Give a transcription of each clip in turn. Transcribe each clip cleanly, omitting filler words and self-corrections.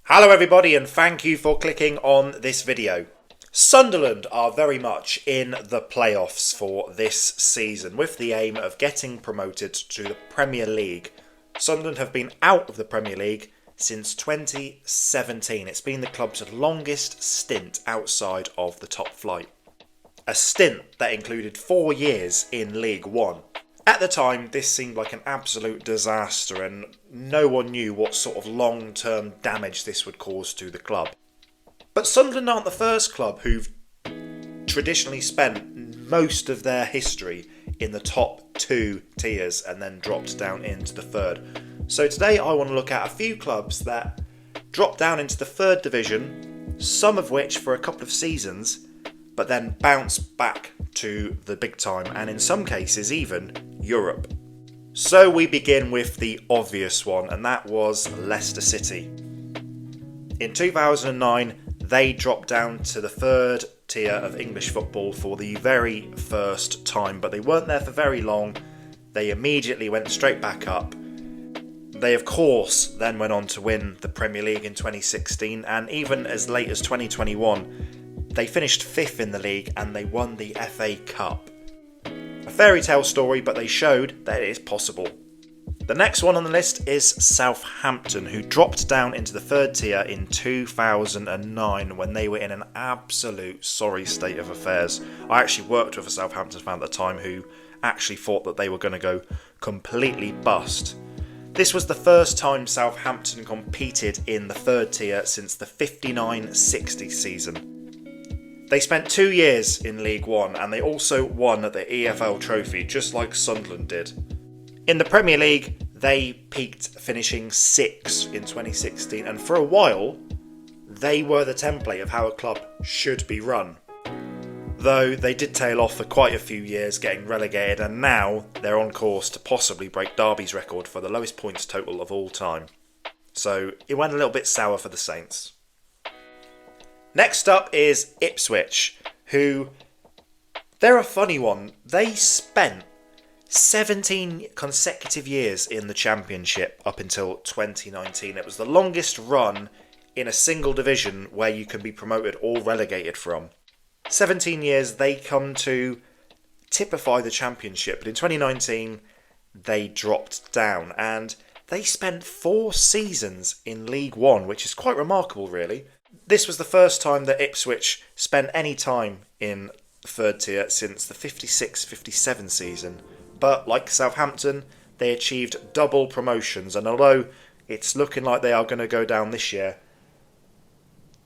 Hello everybody and thank you for clicking on this video. Sunderland are very much in the playoffs for this season with the aim of getting promoted to the Premier League. Sunderland have been out of the Premier League since 2017. It's been the club's longest stint outside of the top flight. A stint that included 4 years in League One. At the time, this seemed like an absolute disaster and no one knew what sort of long-term damage this would cause to the club. But Sunderland aren't the first club who've traditionally spent most of their history in the top 2 tiers and then dropped down into the third. So today I want to look at a few clubs that dropped down into the third division, some of which for a couple of seasons, but then bounced back to the big time and in some cases even Europe. So we begin with the obvious one, and that was Leicester City. In 2009 they dropped down to the third tier of English football for the very first time, but they weren't there for very long. They immediately went straight back up. They of course then went on to win the Premier League in 2016, and even as late as 2021 they finished 5th in the league and they won the FA Cup. A fairy tale story, but they showed that it is possible. The next one on the list is Southampton, who dropped down into the third tier in 2009 when they were in an absolute sorry state of affairs. I actually worked with a Southampton fan at the time who actually thought that they were going to go completely bust. This was the first time Southampton competed in the third tier since the 59-60 season. They spent 2 years in League One and they also won the EFL trophy, just like Sunderland did. In the Premier League, they peaked finishing 6th in 2016, and for a while, they were the template of how a club should be run. Though they did tail off for quite a few years, getting relegated, and now they're on course to possibly break Derby's record for the lowest points total of all time. So it went a little bit sour for the Saints. Next up is Ipswich, who, they're a funny one. They spent 17 consecutive years in the Championship up until 2019. It was the longest run in a single division where you can be promoted or relegated from. 17 years they come to typify the Championship, but in 2019 they dropped down and they spent 4 seasons in League One, which is quite remarkable really. This was the first time that Ipswich spent any time in the third tier since the 56-57 season. But like Southampton, they achieved double promotions, and although it's looking like they are going to go down this year,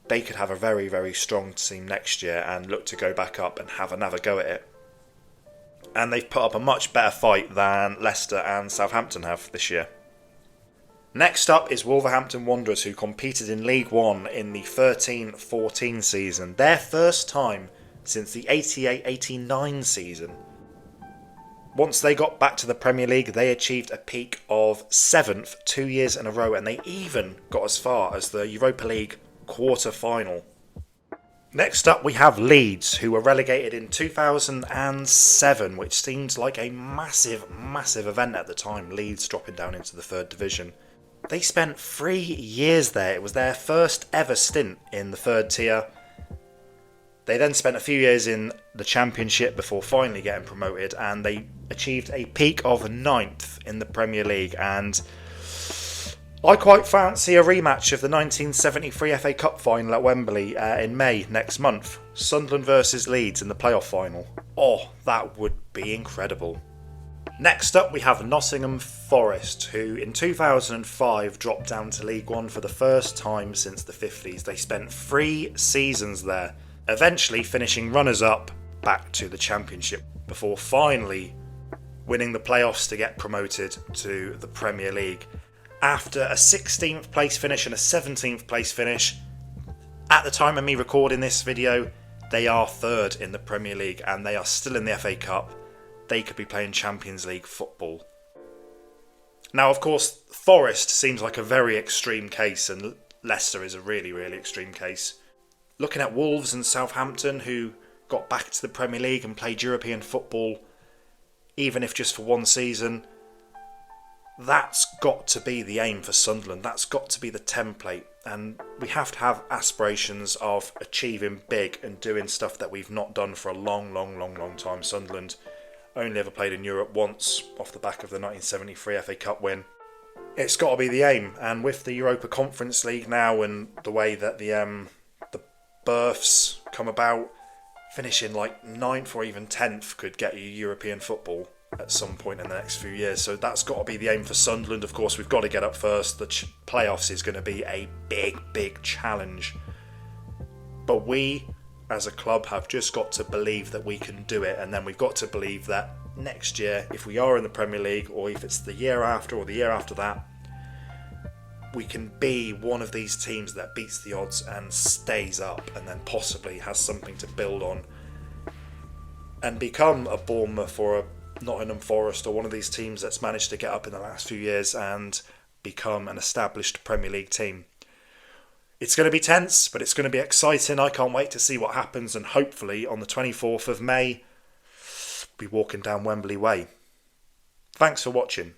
they could have a very, very strong team next year and look to go back up and have another go at it. And they've put up a much better fight than Leicester and Southampton have this year. Next up is Wolverhampton Wanderers, who competed in League One in the 13-14 season, their first time since the 88-89 season. Once they got back to the Premier League, they achieved a peak of 7th 2 years in a row, and they even got as far as the Europa League quarter-final. Next up we have Leeds, who were relegated in 2007, which seemed like a massive, massive event at the time, Leeds dropping down into the third division. They spent 3 years there. It was their first ever stint in the third tier. They then spent a few years in the Championship before finally getting promoted, and they achieved a peak of 9th in the Premier League. And I quite fancy a rematch of the 1973 FA Cup final at Wembley in May next month. Sunderland versus Leeds in the playoff final. Oh, that would be incredible. Next up we have Nottingham Forest, who in 2005 dropped down to League One for the first time since the 50s. They spent 3 seasons there, eventually finishing runners-up back to the Championship before finally winning the playoffs to get promoted to the Premier League. After a 16th place finish and a 17th place finish, at the time of me recording this video, they are 3rd in the Premier League and they are still in the FA Cup. They could be playing Champions League football. Now, of course, Forest seems like a very extreme case, and Leicester is a really, really extreme case. Looking at Wolves and Southampton, who got back to the Premier League and played European football, even if just for 1 season, That's got to be the aim for Sunderland. That's got to be the template. And we have to have aspirations of achieving big and doing stuff that we've not done for a long time. Sunderland only ever played in Europe once off the back of the 1973 FA Cup win. It's got to be the aim. And with the Europa Conference League now and the way that the berths come about, finishing like 9th or even 10th could get you European football at some point in the next few years. So that's got to be the aim for Sunderland. Of course, we've got to get up first. The playoffs is going to be a big challenge. But we, as a club, have just got to believe that we can do it. And then we've got to believe that next year, if we are in the Premier League, or if it's the year after or the year after that, we can be one of these teams that beats the odds and stays up, and then possibly has something to build on and become a Bournemouth or a Nottingham Forest or one of these teams that's managed to get up in the last few years and become an established Premier League team. It's going to be tense, but it's going to be exciting. I can't wait to see what happens, and hopefully on the 24th of May, we'll be walking down Wembley Way. Thanks for watching.